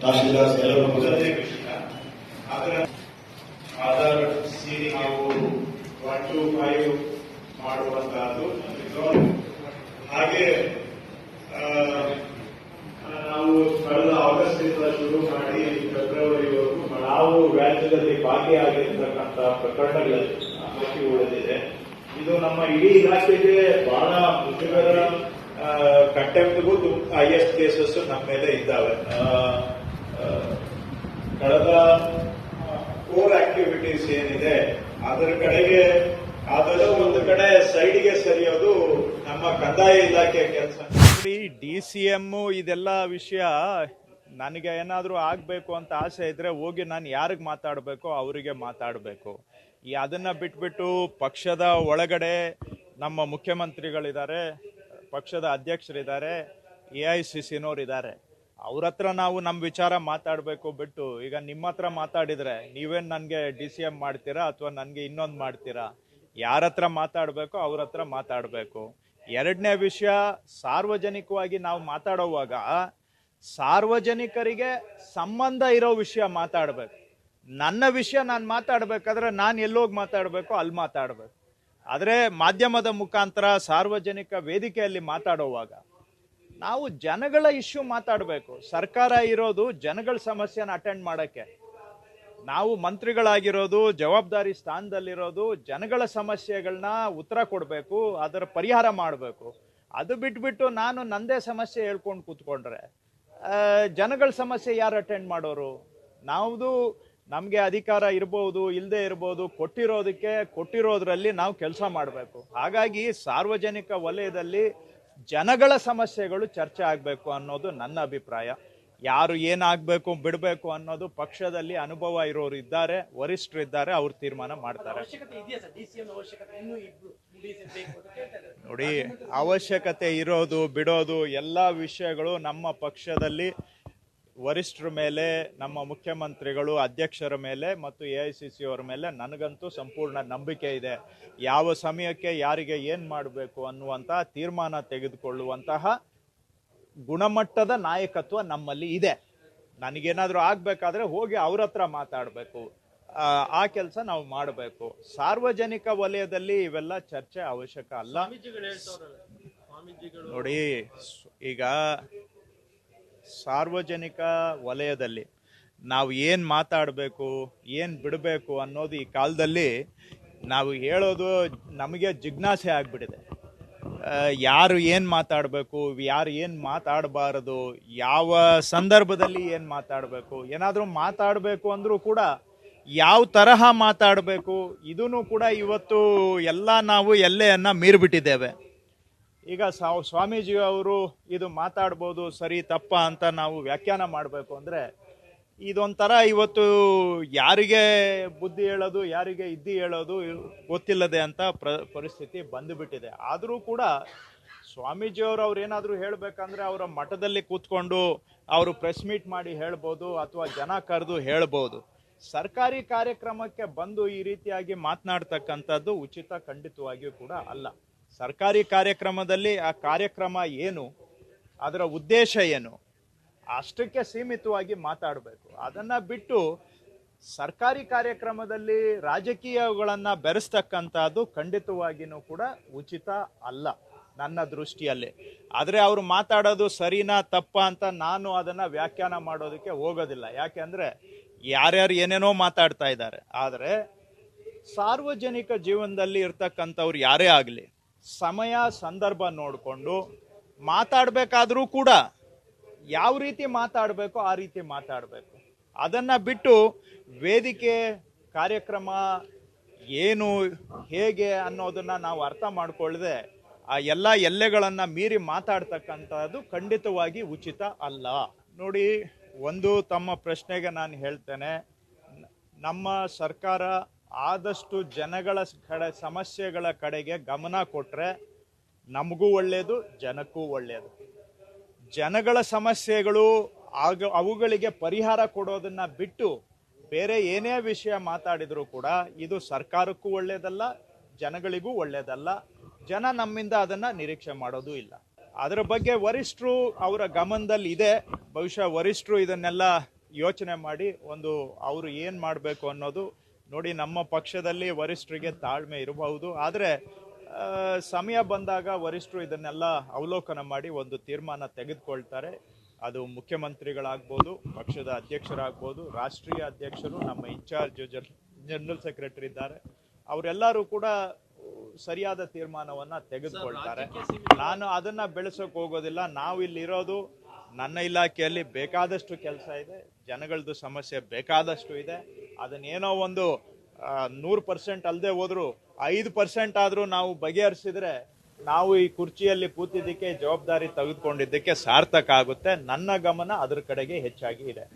ತಹಶೀಲ್ದಾರ್ ಆಧಾರ್ ಸೀರಿ ನಾವು 1 to 5 ಮಾಡುವಂತಹದ್ದು. ಹಾಗೆ ನಾವು ಕಳೆದ ಆಗಸ್ಟ್ ಇಂದ ಶುರು ಮಾಡಿ ಫೆಬ್ರವರಿವರೆಗೂ ನಾವು ರಾಜ್ಯದಲ್ಲಿ ಭಾಗಿಯಾಗಿರ್ತಕ್ಕಂಥ ಪ್ರಕರಣಗಳಲ್ಲಿ ಬಾಕಿ ಉಳಿದಿದೆ. ಇದು ನಮ್ಮ ಇಡೀ ಇಲಾಖೆಗೆ ಬಹಳ ಮುಜುಗರ, ಕಂಟೆಂಪ್ಟ್ಗೂ ಹೈಯೆಸ್ಟ್ ಕೇಸಸ್ ನಮ್ಮ ಮೇಲೆ ಇದ್ದಾವೆ. ಕಳೆದ ಕೋರ್ ಆಕ್ಟಿವಿಟೀಸ್ ಏನಿದೆ ಅದರ ಕಡೆಗೆ ಅದರ ಒಂದು ಕಡೆ ಸೈಡ್ಗೆ ಸರಿಯೋದು ನಮ್ಮ ಕಂದಾಯ ಇಲಾಖೆ ಕೆಲಸ. DCM ಇದೆಲ್ಲ ವಿಷಯ ನನಗೆ ಏನಾದರೂ ಆಗಬೇಕು ಅಂತ ಆಸೆ ಇದ್ರೆ ಹೋಗಿ ನಾನು ಯಾರಿಗೆ ಮಾತಾಡಬೇಕು ಅವರಿಗೆ ಮಾತಾಡಬೇಕು. ಅದನ್ನ ಬಿಟ್ಬಿಟ್ಟು ಪಕ್ಷದ ಒಳಗಡೆ ನಮ್ಮ ಮುಖ್ಯಮಂತ್ರಿಗಳಿದ್ದಾರೆ, ಪಕ್ಷದ ಅಧ್ಯಕ್ಷರಿದ್ದಾರೆ, AICCನವರಿದ್ದಾರೆ, ಅವ್ರ ಹತ್ರ ನಾವು ನಮ್ಮ ವಿಚಾರ ಮಾತಾಡಬೇಕು ಬಿಟ್ಟು ಈಗ ನಿಮ್ಮ ಹತ್ರ ಮಾತಾಡಿದ್ರೆ ನೀವೇನು ನನಗೆ DCM ಮಾಡ್ತೀರಾ ಅಥವಾ ನನಗೆ ಇನ್ನೊಂದು ಮಾಡ್ತೀರಾ? ಯಾರ ಹತ್ರ ಮಾತಾಡಬೇಕು ಅವ್ರ ಹತ್ರ ಮಾತಾಡಬೇಕು. ಎರಡನೇ ವಿಷಯ, ಸಾರ್ವಜನಿಕವಾಗಿ ನಾವು ಮಾತಾಡುವಾಗ ಸಾರ್ವಜನಿಕರಿಗೆ ಸಂಬಂಧ ಇರೋ ವಿಷಯ ಮಾತಾಡಬೇಕು. ನನ್ನ ವಿಷಯ ನಾನು ಮಾತಾಡಬೇಕಾದ್ರೆ ನಾನು ಎಲ್ಲೋಗಿ ಮಾತಾಡಬೇಕು ಅಲ್ಲಿ ಮಾತಾಡಬೇಕು. ಆದರೆ ಮಾಧ್ಯಮದ ಮುಖಾಂತರ ಸಾರ್ವಜನಿಕ ವೇದಿಕೆಯಲ್ಲಿ ಮಾತಾಡುವಾಗ ನಾವು ಜನಗಳ ಇಶ್ಯೂ ಮಾತಾಡಬೇಕು. ಸರ್ಕಾರ ಇರೋದು ಜನಗಳ ಸಮಸ್ಯೆನ ಅಟೆಂಡ್ ಮಾಡೋಕ್ಕೆ. ನಾವು ಮಂತ್ರಿಗಳಾಗಿರೋದು, ಜವಾಬ್ದಾರಿ ಸ್ಥಾನದಲ್ಲಿರೋದು ಜನಗಳ ಸಮಸ್ಯೆಗಳನ್ನ ಉತ್ತರ ಕೊಡಬೇಕು, ಅದರ ಪರಿಹಾರ ಮಾಡಬೇಕು. ಅದು ಬಿಟ್ಬಿಟ್ಟು ನಾನು ನಂದೇ ಸಮಸ್ಯೆ ಹೇಳ್ಕೊಂಡು ಕೂತ್ಕೊಂಡ್ರೆ ಜನಗಳ ಸಮಸ್ಯೆ ಯಾರು ಅಟೆಂಡ್ ಮಾಡೋರು? ನಮಗೆ ಅಧಿಕಾರ ಇರ್ಬೋದು, ಇಲ್ಲದೆ ಇರ್ಬೋದು, ಕೊಟ್ಟಿರೋದ್ರಲ್ಲಿ ನಾವು ಕೆಲಸ ಮಾಡಬೇಕು. ಹಾಗಾಗಿ ಸಾರ್ವಜನಿಕ ವಲಯದಲ್ಲಿ ಜನಗಳ ಸಮಸ್ಯೆಗಳು ಚರ್ಚೆ ಆಗಬೇಕು ಅನ್ನೋದು ನನ್ನ ಅಭಿಪ್ರಾಯ. ಯಾರು ಏನಾಗಬೇಕು ಬಿಡಬೇಕು ಅನ್ನೋದು ಪಕ್ಷದಲ್ಲಿ ಅನುಭವ ಇರೋರು ಇದ್ದಾರೆ, ವರಿಷ್ಠರಿದ್ದಾರೆ, ಅವ್ರು ತೀರ್ಮಾನ ಮಾಡ್ತಾರೆ. ನೋಡಿ, ಅವಶ್ಯಕತೆ ಇರೋದು ಬಿಡೋದು ಎಲ್ಲ ವಿಷಯಗಳು ನಮ್ಮ ಪಕ್ಷದಲ್ಲಿ ವರಿಷ್ಠರ ಮೇಲೆ, ನಮ್ಮ ಮುಖ್ಯಮಂತ್ರಿಗಳು, ಅಧ್ಯಕ್ಷರ ಮೇಲೆ ಮತ್ತು AICC ಅವರ ಮೇಲೆ ನನಗಂತೂ ಸಂಪೂರ್ಣ ನಂಬಿಕೆ ಇದೆ. ಯಾವ ಸಮಯಕ್ಕೆ ಯಾರಿಗೆ ಏನು ಮಾಡಬೇಕು ಅನ್ನುವಂತಹ ತೀರ್ಮಾನ ತೆಗೆದುಕೊಳ್ಳುವಂತಹ ಗುಣಮಟ್ಟದ ನಾಯಕತ್ವ ನಮ್ಮಲ್ಲಿ ಇದೆ. ನನಗೇನಾದರೂ ಆಗಬೇಕಾದ್ರೆ ಹೋಗಿ ಅವ್ರ ಹತ್ರ ಮಾತಾಡಬೇಕು, ಆ ಕೆಲಸ ನಾವು ಮಾಡಬೇಕು. ಸಾರ್ವಜನಿಕ ವಲಯದಲ್ಲಿ ಇವೆಲ್ಲ ಚರ್ಚೆ ಅವಶ್ಯಕ ಅಲ್ಲ. ನೋಡಿ, ಈಗ ಸಾರ್ವಜನಿಕ ವಲಯದಲ್ಲಿ ನಾವು ಏನು ಮಾತಾಡಬೇಕು, ಏನು ಬಿಡಬೇಕು ಅನ್ನೋದು ಈ ಕಾಲದಲ್ಲಿ ನಾವು ಹೇಳೋದು ನಮಗೆ ಜಿಜ್ಞಾಸೆ ಆಗಿಬಿಟ್ಟಿದೆ. ಯಾರು ಏನು ಮಾತಾಡಬೇಕು, ಯಾರು ಏನು ಮಾತಾಡಬಾರದು, ಯಾವ ಸಂದರ್ಭದಲ್ಲಿ ಏನು ಮಾತಾಡಬೇಕು, ಏನಾದರೂ ಮಾತಾಡಬೇಕು ಅಂದರೂ ಕೂಡ ಯಾವ ತರಹ ಮಾತಾಡಬೇಕು, ಇದೂ ಕೂಡ ಇವತ್ತು ಎಲ್ಲ ನಾವು ಎಲ್ಲೆಯನ್ನು ಮೀರಿಬಿಟ್ಟಿದ್ದೇವೆ. ಈಗ ಸ್ವಾಮೀಜಿ ಅವರು ಇದು ಮಾತಾಡ್ಬೋದು ಸರಿ ತಪ್ಪ ಅಂತ ನಾವು ವ್ಯಾಖ್ಯಾನ ಮಾಡಬೇಕು ಅಂದರೆ ಇದೊಂಥರ ಇವತ್ತು ಯಾರಿಗೆ ಬುದ್ಧಿ ಹೇಳೋದು, ಯಾರಿಗೆ ಇದ್ದಿ ಹೇಳೋದು ಗೊತ್ತಿಲ್ಲದೆ ಅಂತ ಪರಿಸ್ಥಿತಿ ಬಂದುಬಿಟ್ಟಿದೆ. ಆದರೂ ಕೂಡ ಸ್ವಾಮೀಜಿಯವರು ಅವ್ರು ಏನಾದರೂ ಹೇಳಬೇಕಂದ್ರೆ ಅವರ ಮಠದಲ್ಲಿ ಕೂತ್ಕೊಂಡು ಅವರು ಪ್ರೆಸ್ ಮೀಟ್ ಮಾಡಿ ಹೇಳ್ಬೋದು ಅಥವಾ ಜನ ಕರೆದು ಹೇಳ್ಬೋದು. ಸರ್ಕಾರಿ ಕಾರ್ಯಕ್ರಮಕ್ಕೆ ಬಂದು ಈ ರೀತಿಯಾಗಿ ಮಾತನಾಡ್ತಕ್ಕಂಥದ್ದು ಉಚಿತ ಖಂಡಿತವಾಗಿಯೂ ಕೂಡ ಅಲ್ಲ. ಸರ್ಕಾರಿ ಕಾರ್ಯಕ್ರಮದಲ್ಲಿ ಆ ಕಾರ್ಯಕ್ರಮ ಏನು, ಅದರ ಉದ್ದೇಶ ಏನು, ಅಷ್ಟಕ್ಕೆ ಸೀಮಿತವಾಗಿ ಮಾತಾಡಬೇಕು. ಅದನ್ನು ಬಿಟ್ಟು ಸರ್ಕಾರಿ ಕಾರ್ಯಕ್ರಮದಲ್ಲಿ ರಾಜಕೀಯಗಳನ್ನು ಬೆರೆಸ್ತಕ್ಕಂಥದ್ದು ಖಂಡಿತವಾಗಿಯೂ ಕೂಡ ಉಚಿತ ಅಲ್ಲ ನನ್ನ ದೃಷ್ಟಿಯಲ್ಲಿ. ಆದರೆ ಅವರು ಮಾತಾಡೋದು ಸರಿನಾ ತಪ್ಪ ಅಂತ ನಾನು ಅದನ್ನು ವ್ಯಾಖ್ಯಾನ ಮಾಡೋದಕ್ಕೆ ಹೋಗೋದಿಲ್ಲ. ಯಾಕೆಂದರೆ ಯಾರ್ಯಾರು ಏನೇನೋ ಮಾತಾಡ್ತಾ ಇದ್ದಾರೆ. ಆದರೆ ಸಾರ್ವಜನಿಕ ಜೀವನದಲ್ಲಿ ಇರ್ತಕ್ಕಂಥವ್ರು ಯಾರೇ ಆಗಲಿ ಸಮಯ ಸಂದರ್ಭ ನೋಡಿಕೊಂಡು ಮಾತಾಡಬೇಕಾದ್ರೂ ಕೂಡ ಯಾವ ರೀತಿ ಮಾತಾಡಬೇಕು ಆ ರೀತಿ ಮಾತಾಡಬೇಕು. ಅದನ್ನು ಬಿಟ್ಟು ವೇದಿಕೆ ಕಾರ್ಯಕ್ರಮ ಏನು ಹೇಗೆ ಅನ್ನೋದನ್ನು ನಾವು ಅರ್ಥ ಮಾಡ್ಕೊಳ್ಳದೆ ಆ ಎಲ್ಲ ಎಲ್ಲೆಗಳನ್ನು ಮೀರಿ ಮಾತಾಡ್ತಕ್ಕಂಥದ್ದು ಖಂಡಿತವಾಗಿ ಉಚಿತ ಅಲ್ಲ. ನೋಡಿ, ಒಂದು ತಮ್ಮ ಪ್ರಶ್ನೆಗೆ ನಾನು ಹೇಳ್ತೇನೆ, ನಮ್ಮ ಸರ್ಕಾರ ಆದಷ್ಟು ಜನಗಳ ಸಮಸ್ಯೆಗಳ ಕಡೆಗೆ ಗಮನ ಕೊಟ್ಟರೆ ನಮಗೂ ಒಳ್ಳೆಯದು, ಜನಕ್ಕೂ ಒಳ್ಳೆಯದು. ಜನಗಳ ಸಮಸ್ಯೆಗಳು ಅವುಗಳಿಗೆ ಪರಿಹಾರ ಕೊಡೋದನ್ನ ಬಿಟ್ಟು ಬೇರೆ ಏನೇ ವಿಷಯ ಮಾತಾಡಿದರೂ ಕೂಡ ಇದು ಸರ್ಕಾರಕ್ಕೂ ಒಳ್ಳೆಯದಲ್ಲ, ಜನಗಳಿಗೂ ಒಳ್ಳೆಯದಲ್ಲ. ಜನ ನಮ್ಮಿಂದ ಅದನ್ನು ನಿರೀಕ್ಷೆ ಮಾಡೋದು ಇಲ್ಲ. ಅದರ ಬಗ್ಗೆ ವರಿಷ್ಠರು ಅವರ ಗಮನದಲ್ಲಿ ಇದೆ. ಬಹುಶಃ ವರಿಷ್ಠರು ಇದನ್ನೆಲ್ಲ ಯೋಚನೆ ಮಾಡಿ ಅವರು ಏನು ಮಾಡಬೇಕು ಅನ್ನೋದು ನೋಡಿ. ನಮ್ಮ ಪಕ್ಷದಲ್ಲಿ ವರಿಷ್ಠರಿಗೆ ತಾಳ್ಮೆ ಇರಬಹುದು, ಆದರೆ ಸಮಯ ಬಂದಾಗ ವರಿಷ್ಠರು ಇದನ್ನೆಲ್ಲ ಅವಲೋಕನ ಮಾಡಿ ಒಂದು ತೀರ್ಮಾನ ತೆಗೆದುಕೊಳ್ತಾರೆ. ಅದು ಮುಖ್ಯಮಂತ್ರಿಗಳಾಗ್ಬೋದು, ಪಕ್ಷದ ಅಧ್ಯಕ್ಷರಾಗ್ಬೋದು, ರಾಷ್ಟ್ರೀಯ ಅಧ್ಯಕ್ಷರು, ನಮ್ಮ ಇನ್ಚಾರ್ಜ್ ಜನರಲ್ ಸೆಕ್ರೆಟರಿ ಇದ್ದಾರೆ, ಅವರೆಲ್ಲರೂ ಕೂಡ ಸರಿಯಾದ ತೀರ್ಮಾನವನ್ನ ತೆಗೆದುಕೊಳ್ತಾರೆ. ನಾನು ಅದನ್ನ ಬೆಳೆಸೋಕೆ ಹೋಗೋದಿಲ್ಲ. ನಾವು ಇಲ್ಲಿ ಇರೋದು, ನನ್ನ ಇಲಾಖೆಯಲ್ಲಿ ಬೇಕಾದಷ್ಟು ಕೆಲಸ ಇದೆ, ಜನಗಳದ್ದು ಸಮಸ್ಯೆ ಬೇಕಾದಷ್ಟು ಇದೆ. ಅದನ್ನೇನೋ 100% ಅಲ್ಲದೆ ಹೋದ್ರು 5% ಆದ್ರೂ ನಾವು ಬಗೆಹರಿಸಿದ್ರೆ ನಾವು ಈ ಕುರ್ಚಿಯಲ್ಲಿ ಕೂತಿದ್ದಕ್ಕೆ, ಜವಾಬ್ದಾರಿ ತೆಗೆದುಕೊಂಡಿದ್ದಕ್ಕೆ ಸಾರ್ಥಕ ಆಗುತ್ತೆ. ನನ್ನ ಗಮನ ಅದ್ರ ಕಡೆಗೆ ಹೆಚ್ಚಾಗಿ ಇದೆ.